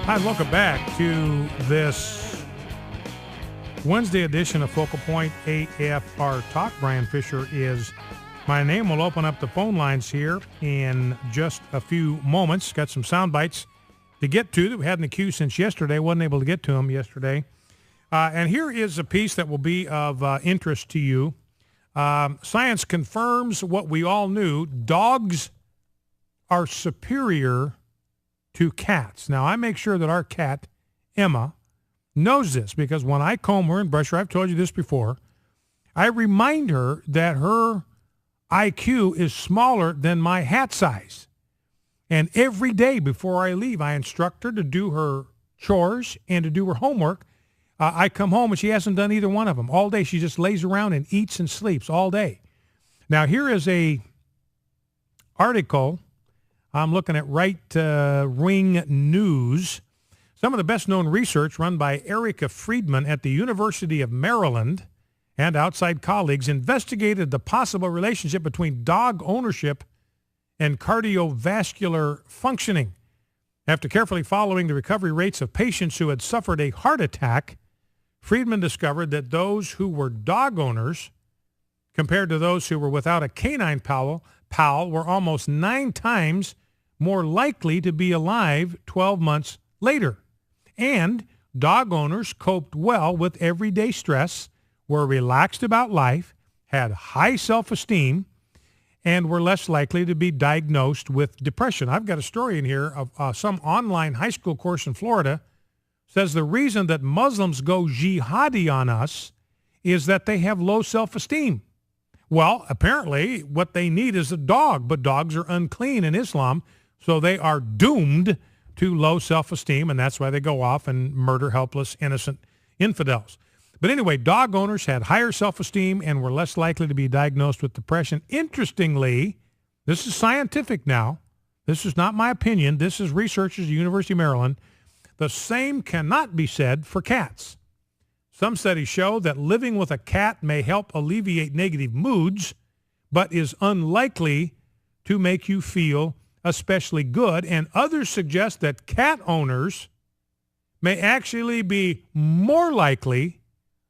Hi, welcome back to this Wednesday edition of Focal Point AFR Talk. Bryan Fischer is my name. We'll open up the phone lines here in just a few moments. Got some sound bites to get to that we had in the queue since yesterday. Wasn't able to get to them yesterday. And here is a piece that will be of interest to you. Science confirms what we all knew. Dogs are superior to cats. Now, I make sure that our cat, Emma, knows this because when I comb her and brush her, I've told you this before, I remind her that her IQ is smaller than my hat size. And every day before I leave, I instruct her to do her chores and to do her homework. I come home and she hasn't done either one of them. All day she just lays around and eats and sleeps all day. Now, here is a article. I'm looking at Right Wing News. Some of the best-known research run by Erica Friedman at the University of Maryland and outside colleagues investigated the possible relationship between dog ownership and cardiovascular functioning. After carefully following the recovery rates of patients who had suffered a heart attack, Friedman discovered that those who were dog owners, compared to those who were without a canine pal were almost 9 times more likely to be alive 12 months later. And dog owners coped well with everyday stress, were relaxed about life, had high self-esteem, and were less likely to be diagnosed with depression. I've got a story in here of some online high school course in Florida says the reason that Muslims go jihadi on us is that they have low self-esteem. Well, apparently what they need is a dog, but dogs are unclean in Islam, so they are doomed to low self-esteem, and that's why they go off and murder helpless, innocent infidels. But anyway, dog owners had higher self-esteem and were less likely to be diagnosed with depression. Interestingly, this is scientific now. This is not my opinion. This is researchers at the University of Maryland. The same cannot be said for cats. Some studies show that living with a cat may help alleviate negative moods, but is unlikely to make you feel especially good. And others suggest that cat owners may actually be more likely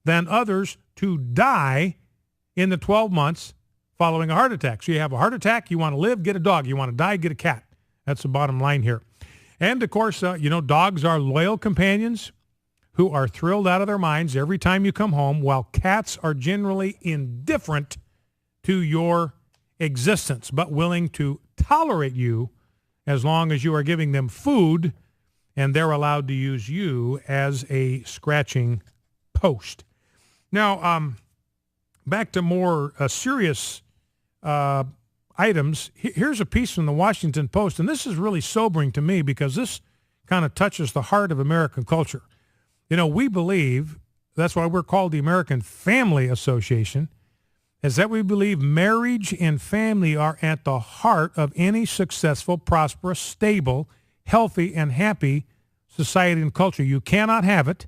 than others to die in the 12 months following a heart attack. So you have a heart attack, you want to live, get a dog. You want to die, get a cat. That's the bottom line here. And, of course, dogs are loyal companions who are thrilled out of their minds every time you come home, while cats are generally indifferent to your existence, but willing to tolerate you as long as you are giving them food and they're allowed to use you as a scratching post. Now, back to more serious items. Here's a piece from the Washington Post, and this is really sobering to me because this kind of touches the heart of American culture. We believe, that's why we're called the American Family Association, is that we believe marriage and family are at the heart of any successful, prosperous, stable, healthy, and happy society and culture. You cannot have it.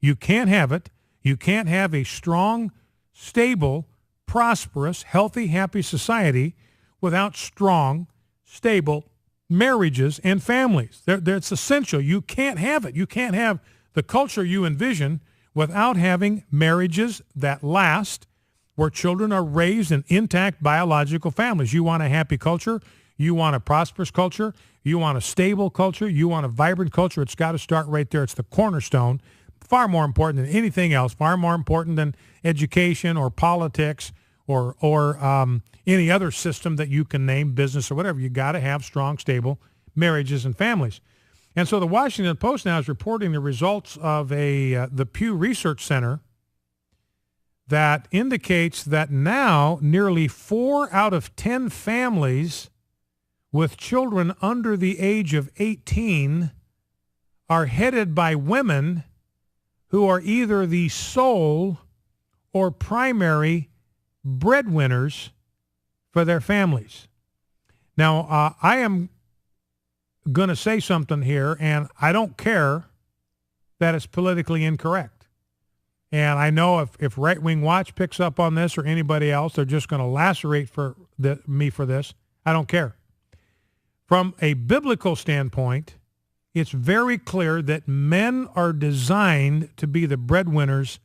You can't have it. You can't have a strong, stable, prosperous, healthy, happy society without strong, stable marriages and families. It's essential. You can't have it. You can't have the culture you envision without having marriages that last, where children are raised in intact biological families. You want a happy culture. You want a prosperous culture. You want a stable culture. You want a vibrant culture. It's got to start right there. It's the cornerstone. Far more important than anything else. Far more important than education or politics or any other system that you can name, business or whatever. You got to have strong, stable marriages and families. And so the Washington Post now is reporting the results of the Pew Research Center that indicates that now nearly 4 out of 10 families with children under the age of 18 are headed by women who are either the sole or primary breadwinners for their families. Now, I am going to say something here, and I don't care that it's politically incorrect. And I know if Right Wing Watch picks up on this or anybody else, they're just going to lacerate me for this. I don't care. From a biblical standpoint, it's very clear that men are designed to be the breadwinners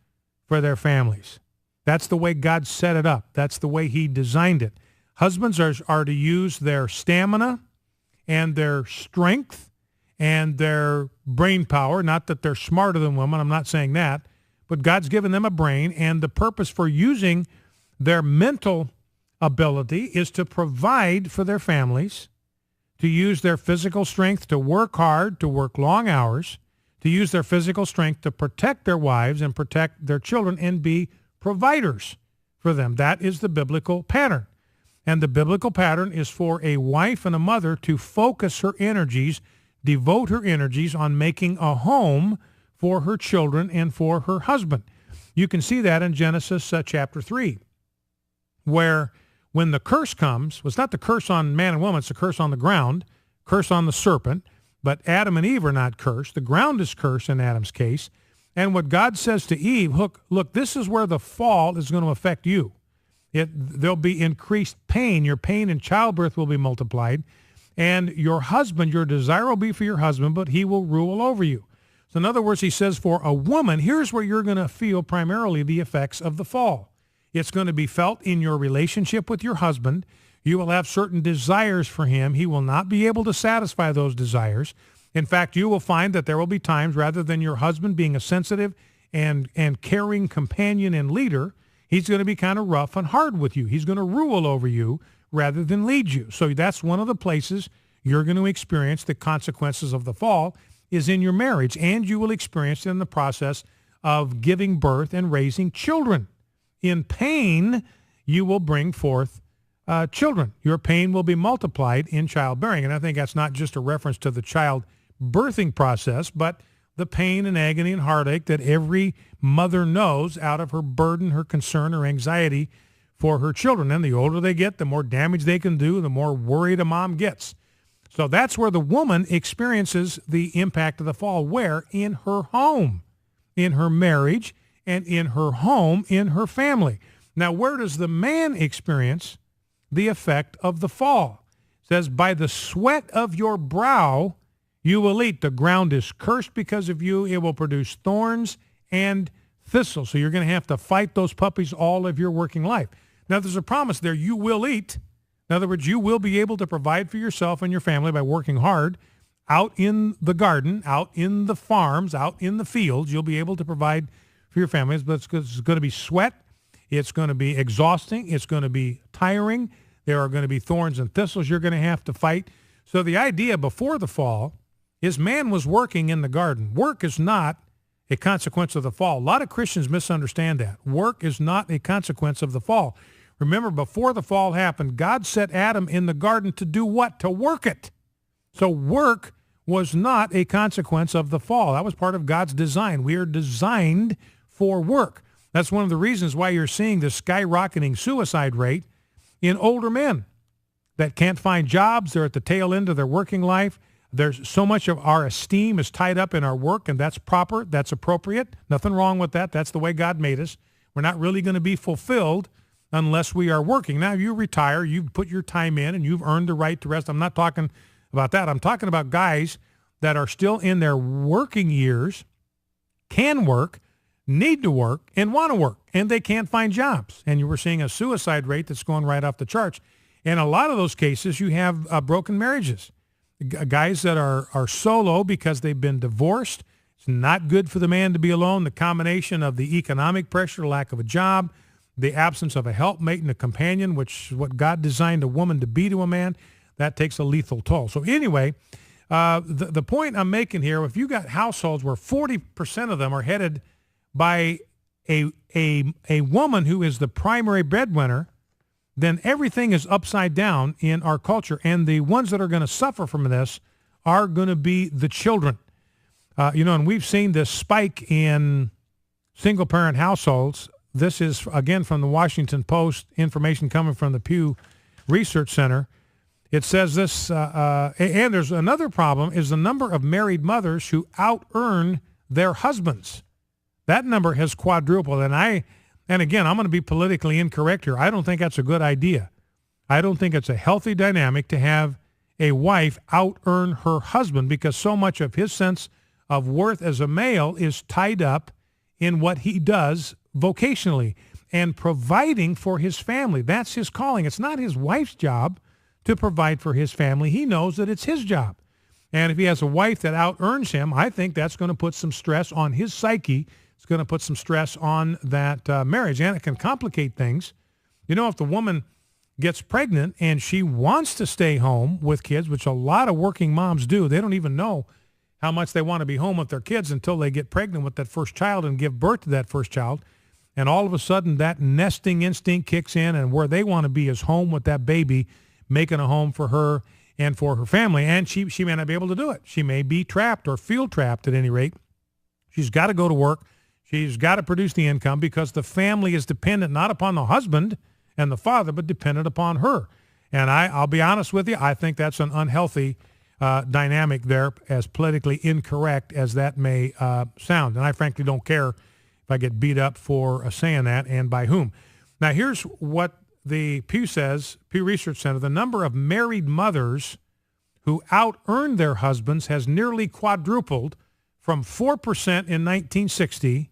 for their families. That's the way God set it up. That's the way he designed it. Husbands are to use their stamina and their strength and their brain power. Not that they're smarter than women. I'm not saying that. But God's given them a brain, and the purpose for using their mental ability is to provide for their families, to use their physical strength to work hard, to work long hours, to use their physical strength to protect their wives and protect their children and be providers for them. That is the biblical pattern. And the biblical pattern is for a wife and a mother to focus her energies, devote her energies on making a home for her children and for her husband. You can see that in Genesis chapter 3, where when the curse comes, well, it's not the curse on man and woman, it's the curse on the ground, curse on the serpent, but Adam and Eve are not cursed. The ground is cursed in Adam's case. And what God says to Eve, look, this is where the fall is going to affect you. There'll be increased pain. Your pain in childbirth will be multiplied. And your husband, your desire will be for your husband, but he will rule over you. So in other words, he says for a woman, here's where you're going to feel primarily the effects of the fall. It's going to be felt in your relationship with your husband. You will have certain desires for him. He will not be able to satisfy those desires. In fact, you will find that there will be times, rather than your husband being a sensitive and caring companion and leader, he's going to be kind of rough and hard with you. He's going to rule over you rather than lead you. So that's one of the places you're going to experience the consequences of the fall is in your marriage, and you will experience it in the process of giving birth and raising children. In pain, you will bring forth children. Your pain will be multiplied in childbearing. And I think that's not just a reference to the child birthing process, but the pain and agony and heartache that every mother knows out of her burden, her concern, her anxiety for her children. And the older they get, the more damage they can do, the more worried a mom gets. So that's where the woman experiences the impact of the fall. Where? In her home, in her marriage, and in her home, in her family. Now, where does the man experience the effect of the fall? It says, by the sweat of your brow you will eat. The ground is cursed because of you. It will produce thorns and thistles. So you're going to have to fight those puppies all of your working life. Now, there's a promise there. You will eat. In other words, you will be able to provide for yourself and your family by working hard out in the garden, out in the farms, out in the fields. You'll be able to provide for your families, but it's going to be sweat. It's going to be exhausting. It's going to be tiring. There are going to be thorns and thistles you're going to have to fight. So the idea before the fall is man was working in the garden. Work is not a consequence of the fall. A lot of Christians misunderstand that. Work is not a consequence of the fall. Remember, before the fall happened, God set Adam in the garden to do what? To work it. So work was not a consequence of the fall. That was part of God's design. We are designed for work. That's one of the reasons why you're seeing the skyrocketing suicide rate in older men that can't find jobs. They're at the tail end of their working life. There's so much of our esteem is tied up in our work, and that's proper. That's appropriate. Nothing wrong with that. That's the way God made us. We're not really going to be fulfilled unless we are working. Now, you retire, you've put your time in, and you've earned the right to rest. I'm not talking about that. I'm talking about guys that are still in their working years, can work, need to work, and want to work, and they can't find jobs. And you were seeing a suicide rate that's going right off the charts. In a lot of those cases, you have broken marriages. Guys that are solo because they've been divorced. It's not good for the man to be alone. The combination of the economic pressure, lack of a job, the absence of a helpmate and a companion, which is what God designed a woman to be to a man, that takes a lethal toll. So anyway, the point I'm making here, if you got households where 40% of them are headed by a woman who is the primary breadwinner, then everything is upside down in our culture. And the ones that are going to suffer from this are going to be the children. And we've seen this spike in single-parent households. This is, again, from the Washington Post, information coming from the Pew Research Center. It says this, and there's another problem, is the number of married mothers who out-earn their husbands. That number has quadrupled. And again, I'm going to be politically incorrect here. I don't think that's a good idea. I don't think it's a healthy dynamic to have a wife out-earn her husband because so much of his sense of worth as a male is tied up in what he does vocationally and providing for his family. That's his calling. It's not his wife's job to provide for his family. He knows that it's his job. And if he has a wife that out-earns him, I think that's going to put some stress on his psyche. It's going to put some stress on that marriage, and it can complicate things. You know, if the woman gets pregnant and she wants to stay home with kids, which a lot of working moms do, they don't even know how much they want to be home with their kids until they get pregnant with that first child and give birth to that first child. And all of a sudden that nesting instinct kicks in, and where they want to be is home with that baby, making a home for her and for her family. And she may not be able to do it. She may be trapped or feel trapped at any rate. She's got to go to work. She's got to produce the income because the family is dependent not upon the husband and the father, but dependent upon her. And I'll be honest with you, I think that's an unhealthy dynamic there, as politically incorrect as that may sound. And I frankly don't care if I get beat up for saying that, and by whom. Now, here's what the Pew says, Pew Research Center: the number of married mothers who out-earn their husbands has nearly quadrupled from 4% in 1960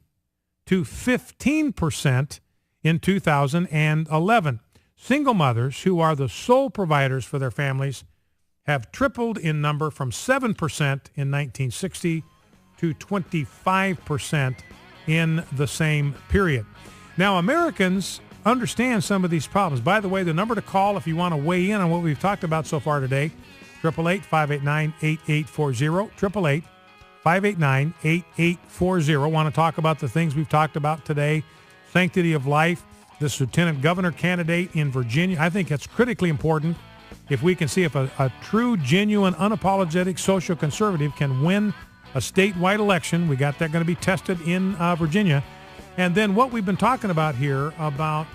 to 15% in 2011. Single mothers, who are the sole providers for their families, have tripled in number from 7% in 1960 to 25% in the same period. Now, Americans understand some of these problems. By the way, the number to call if you want to weigh in on what we've talked about so far today, 888-589-8840, 888-589-8840. Want to talk about the things we've talked about today, sanctity of life, this lieutenant governor candidate in Virginia. I think it's critically important if we can see if a true, genuine, unapologetic social conservative can win a statewide election. We got that going to be tested in Virginia. And then what we've been talking about here about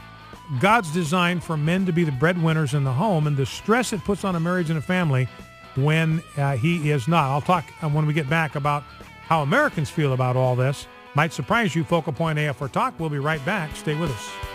God's design for men to be the breadwinners in the home and the stress it puts on a marriage and a family when he is not. I'll talk when we get back about how Americans feel about all this. Might surprise you. Focal Point AFR Talk. We'll be right back. Stay with us.